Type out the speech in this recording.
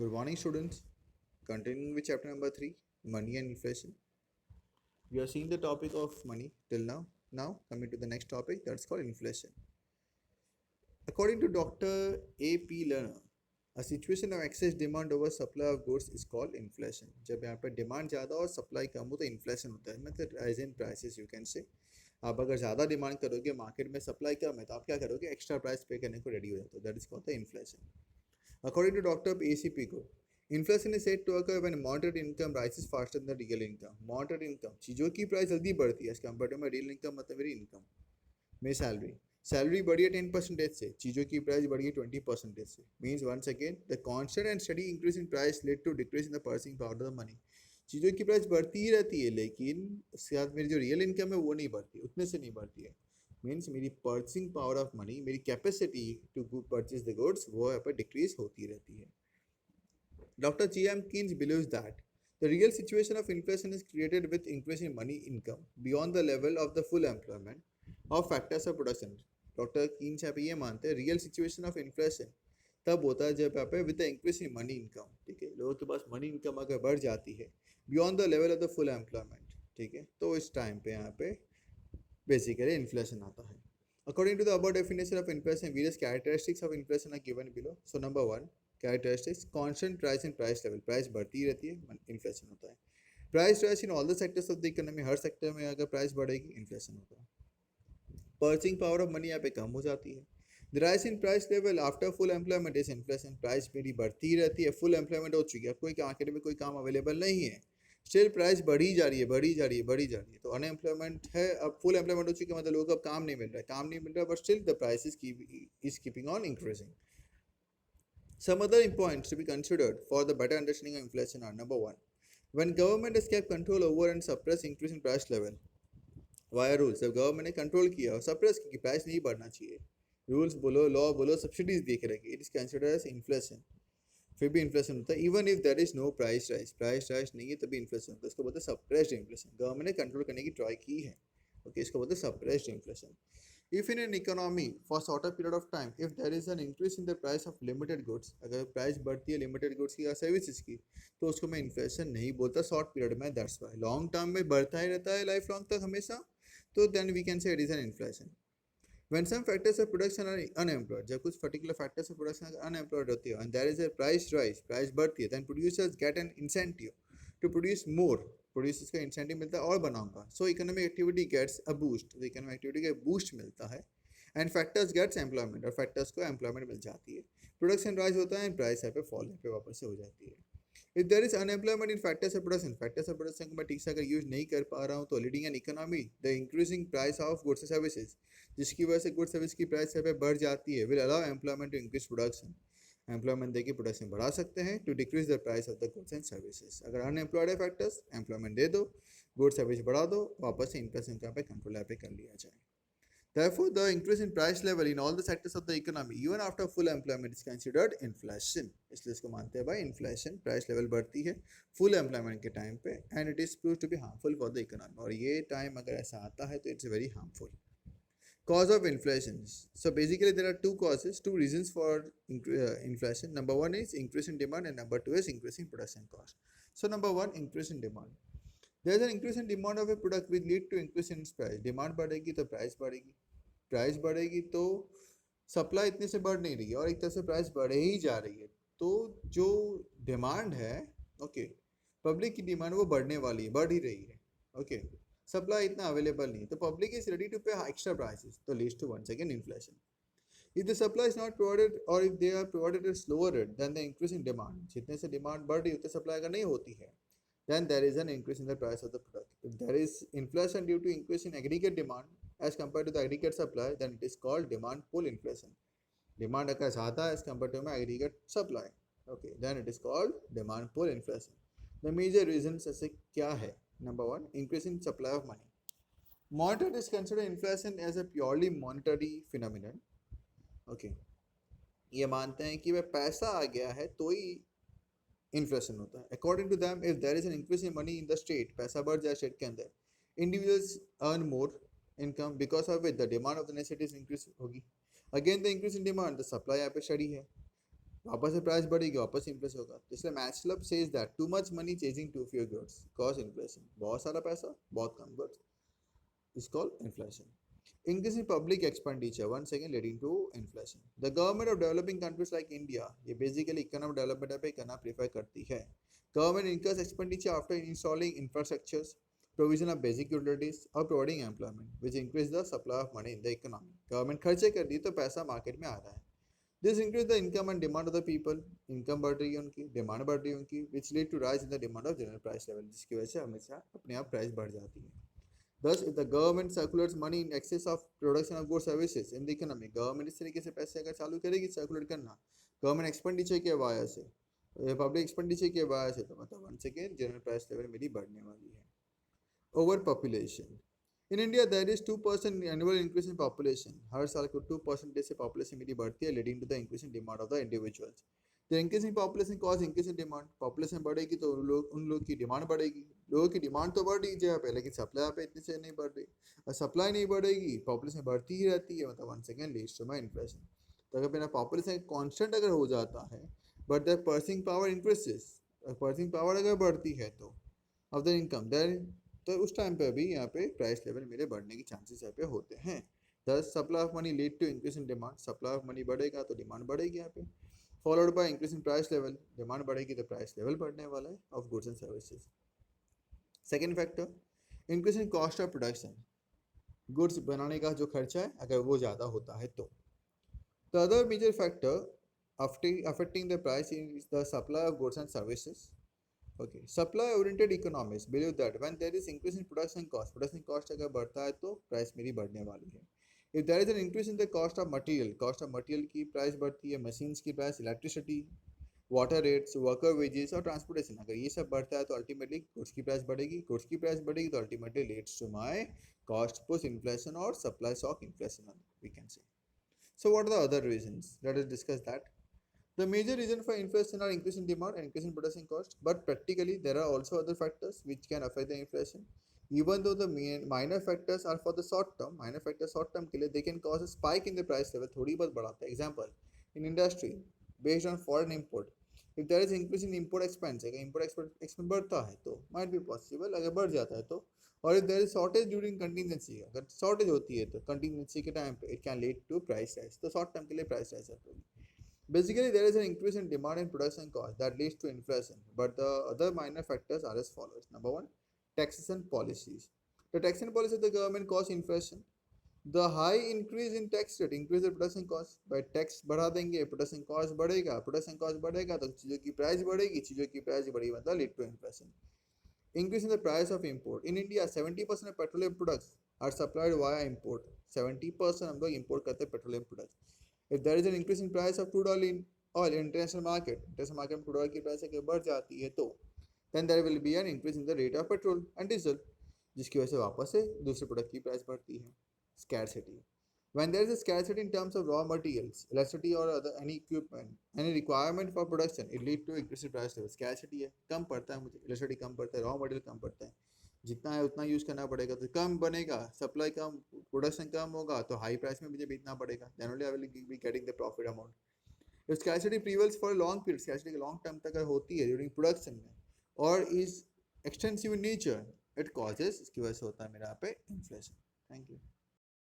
Good morning, students. Continuing with chapter number 3, money and inflation. We have seen the topic of money till now. Now, coming to the next topic, that's called inflation. According to Dr. A.P. Lerner, a situation of excess demand over supply of goods is called inflation. जब यहाँ पे demand ज़्यादा और supply कम हो तो inflation होता है, मतलब rise in prices you can say. आप अगर ज़्यादा डिमांड करोगे, मार्केट में सप्लाई कम है, तो आप क्या करोगे, एक्स्ट्रा प्राइस पे करने को रेडी हो जाते हो. That is called the inflation. According to Dr. A.C.P. Go, inflation is said to occur when monetary income rises faster than the real income. Monetary income, चीज़ों की प्राइस जल्दी बढ़ती है, इसका कंपेयर में रियल इनकम मतलब मेरी इनकम. मेरी सैलरी बढ़ी है 10% से, चीज़ों की प्राइस बढ़ी है 20% से. Means once again the constant and steady increase in price lead to decrease in the purchasing power of the money. चीज़ों की प्राइस बढ़ती ही रहती है, लेकिन उसके साथ मेरी जो रियल इनकम है वो नहीं बढ़ती, उतने से नहीं बढ़ती है. मीन्स मेरी पर्चिंग पावर ऑफ मनी, मेरी capacity to purchase the goods, वो यहाँ पर डिक्रीज होती रहती है. Doctor J M Keynes believes that the real situation of inflation is created with increase in money income beyond the level of the full employment of factors of production. Doctor Keynes यहाँ पे ये मानते हैं real situation of inflation तब होता है जब यहाँ पे with the increase in money income, ठीक है, लोगों के पास मनी इनकम अगर बढ़ जाती है beyond the level of the full employment, ठीक है, तो इस टाइम पे यहाँ पे basically inflation आता है. According to the above definition of inflation, various characteristics of inflation are given below. So number one characteristics, constant price and price level, price बढ़ती रहती है, inflation होता है. Price rise in all the sectors of the economy, her sector में अगर price बढ़ेगी inflation होता है. Purchasing power of money यहाँ पे कम हो जाती है. The rise in price level after full employment is inflation. Price मेरी बढ़ती रहती है, full employment हो चुकी है, कोई मार्केट में कोई काम अवेलेबल नहीं है, स्टिल प्राइस बढ़ी जा रही है, बढ़ी जा रही है, बढ़ी जा रही है. तो अनएम्प्लॉयमेंट है, अब फुल एम्प्लॉयमेंट हो चुकी है, मतलब लोगों को अब काम नहीं मिल रहा है, काम नहीं मिल रहा है, but still the price is keeping on increasing. Some other points to be considered for the better understanding of inflation are: number one, when government has kept control over and suppress increase in price level via rules. जब government ने control किया और suppress की price नहीं बढ़ना चाहिए, rules बोलो, law बोलो, सब्सिडीज देके रखी, it is considered as inflation. फिर भी इन्फ्लेशन होता है. Even if there is no price rise, price rise नहीं है तभी इन्फ्लेशन होता है. इसको बोलते हैं सप्रेस्ड इन्फ्लेशन. गवर्नमेंट ने कंट्रोल करने की ट्राई की है, ओके, इसको बोलते हैं suppressed inflation. If in an economy for shorter period of time, if there is an increase in the price of limited goods, अगर प्राइस बढ़ती है लिमिटेड गुड्स की या सर्विसेज की, तो उसको मैं इन्फ्लेशन नहीं बोलता शॉर्ट पीरियड में. दैट्स वाई लॉन्ग टर्म में बढ़ता ही रहता है, लाइफ लॉन्ग तक हमेशा, तो then we can say it is an inflation. When some factors of production are unemployed, जब कुछ particular factors of production unemployed होती है and there is a price rise, price बढ़ती है, then producers get an incentive to produce more. Producers का incentive मिलता है और बनाऊंगा, so economic activity gets a boost. तो economic activity का boost मिलता है and factors gets employment, और factors को employment मिल जाती है. Production rise होता है and price यहाँ पे fall यहाँ पे वापस से हो जाती है. If there is unemployment in factors of production को मैं ठीक से अगर यूज नहीं कर पा रहा हूँ, तो leading an economy the increasing price of goods services, जिसकी वजह से गुड्स सर्विस की प्राइस यहाँ पे बढ़ जाती है, will allow employment to increase production. Employment देके प्रोडक्शन बढ़ा सकते हैं to decrease the price of the goods and services. अगर अनएम्प्लॉयड है फैक्टर्स, एम्प्लॉयमेंट दे दो, गुड्स सर्विस बढ़ा दो, वापस से इन्फ्लेशन का पे कंट्रोल यहाँ पे कर लिया जाए. Therefore, the increase in price level in all the sectors of the economy, even after full employment, is considered inflation. इसलिए इसको मानते हैं भाई inflation, price level बढ़ती है full employment के टाइम पे, and it is proved to be harmful for the economy. और ये टाइम अगर ऐसा आता है तो it's very harmful. Cause of inflation. So basically there are two causes, two reasons for inflation. Number one is increase in demand, and number two is increase in production cost. So number one, increase in demand. There is an increase in demand of a product which lead to increase in its price. Demand बढ़ेगी तो price बढ़ेगी, price बढ़ेगी तो supply इतने से बढ़ नहीं रही है और एक तरह से प्राइस बढ़े ही जा रही है. तो जो डिमांड है, ओके, पब्लिक की डिमांड वो बढ़ने वाली है, बढ़ ही रही है, ओके, सप्लाई इतना अवेलेबल नहीं है, तो public is ready to pay extra prices, तो leads to once again inflation. If the supply is not provided, or if they are provided at slower rate than the increase in demand, जितने से demand बढ़ रही है उतने supply अगर नहीं होती है, then there is an increase in the price of the product. If there is inflation due to increase in aggregate demand as compared to the aggregate supply, then it is called demand pull inflation. Demand अगर ज़्यादा है as compared to my aggregate supply, okay, then it is called demand pull inflation. The major reasons ऐसे क्या है? Number one, increase in supply of money. Monetary is considered inflation as a purely monetary phenomenon. Okay, ये मानते हैं कि वह पैसा आ गया है तो ही इन्फ्लेशन होता है. According to them, if there is an increase in money in the state, पैसा बढ़ जाए स्टेट के अंदर, individuals earn more income because of which the demand of the necessities increase होगी. Again the increase in demand, the supply यहाँ पे study है, वापस से प्राइस बढ़ेगी, वापस इन्फ्लेशन होगा। तो इसलिए मैचलब says that too much money chasing too few goods cause inflation, बहुत सारा पैसा बहुत कम goods is called inflation. Increase in public expenditure once again leading to inflation. The government of developing countries like India, ये basically economic development पे करना prefer करती है. Government incurs expenditure after installing infrastructures, provision of basic utilities or providing employment, which increase the supply of money in the economy. Government खर्चे कर दी तो पैसा market में आ रहा है. This increase the income and demand of the people. Income बढ़ रही है उनकी, demand बढ़ रही है उनकी, which lead to rise in the demand of general price level, जिसकी वजह से हमेशा अपने आप प्राइस बढ़ जाती है. Thus, if the government circulates money in excess of production of goods services in the economy, government इस तरीके से पैसे अगर चालू करेगी सर्कुलेट करना, गवर्नमेंट एक्सपेंडिचर के वाया से, पब्लिक एक्सपेंडिचर के वाया से, तो मतलब one second general price level मेरी बढ़ने वाली है. Over population. In India there is 2% annual increase in population. हर साल को 2% से पॉपुलेशन मेरी बढ़ती है, leading to the increase in demand of the individuals. The increase in population cause increase in demand. Population बढ़ेगी तो उन लोग की डिमांड बढ़ेगी. लोगों की डिमांड तो बढ़ रही है जगह पे, लेकिन सप्लाई पे इतनी से नहीं बढ़ रही. और सप्लाई नहीं बढ़ेगी, पॉपुलेशन बढ़ती ही रहती है, मतलब one second leads to my inflation. तो अगर मेरा पॉपुलेशन कांस्टेंट अगर हो जाता है but the purchasing power increases, purchasing power अगर बढ़ती है तो ऑफ द इनकम देन, तो उस टाइम पे भी यहाँ पे प्राइस लेवल मेरे बढ़ने की चांसेस यहाँ पे होते हैं. Thus supply of money lead to increase in demand. Supply of money बढ़ेगा तो डिमांड बढ़ेगी यहाँ पे, followed by increase in price level. Demand बढ़ेगी तो प्राइस लेवल बढ़ने वाला है of goods and services. Second factor, increase in cost of production. Goods बनाने का जो खर्चा है अगर वो ज़्यादा होता है तो. The other major factor affecting the price is the supply of goods and services. Okay, supply oriented economies believe that when there is increase in production cost अगर बढ़ता है तो प्राइस मेरी बढ़ने वाली है. If there is an increase in the cost of material की price बढ़ती है, मशीन्स की price, electricity, water rates, worker wages और ट्रांसपोर्टेशन, अगर ये सब बढ़ता है तो अल्टीमेटली गुड्स की प्राइस बढ़ेगी. गुड्स की प्राइस बढ़ेगी तो ultimately leads to my cost push inflation और supply shock inflation we can say. So what are the other reasons? Let us discuss that. The major reason for inflation are increase in demand and increase in production cost, but practically there are also other factors which can affect the inflation. Even though the minor factors are for the short term के लिए they can cause a spike in the price level, थोड़ी बहुत बढ़ाता है. Example, in industry based on foreign import, if there is increase in import expense, अगर import expense बढ़ता है तो might be possible, अगर बढ़ जाता है तो, और if there is shortage during contingency, अगर shortage होती है तो contingency के टाइम पे it can lead to price rise, तो short term के लिए price rise होगी. Basically, there is an increase in demand and production cost that leads to inflation, but the other minor factors are as follows. Number one, taxation policies. The taxation policy of the government cause inflation. The high increase in tax rate increase the production cost. By tax बढ़ा देंगे production cost बढ़ेगा तो चीज़ों की price बढ़ेगी, चीज़ों की price बढ़ी मतलब lead to inflation. Increase in the price of import. In India, 70% of petroleum products are supplied via import. 70% हम लोग import करते हैं petroleum products. If there is an increase in price of crude oil in international market में crude oil की price अगर बढ़ जाती है तो then there will be an increase in the rate of petrol and diesel, जिसकी वजह से वापस से दूसरे प्रोडक्ट की प्राइस बढ़ती है. Scarcity. When there is a scarcity in terms of raw materials, electricity or any equipment, any requirement for production, it lead to increase in price level. Scarcity है, कम पड़ता है मुझे, electricity कम पड़ता है, raw material कम पड़ता है, जितना है उतना यूज़ करना पड़ेगा तो कम बनेगा, सप्लाई कम, प्रोडक्शन कम होगा तो हाई प्राइस में मुझे बेचना पड़ेगा. Generally I will be getting the profit amount. If scarcity prevails for long period, scarcity long term तक अगर होती है ड्यूरिंग प्रोडक्शन में और is extensive in nature, it causes, इसकी वजह से होता है मेरा यहाँ पे इन्फ्लेशन. Thank you.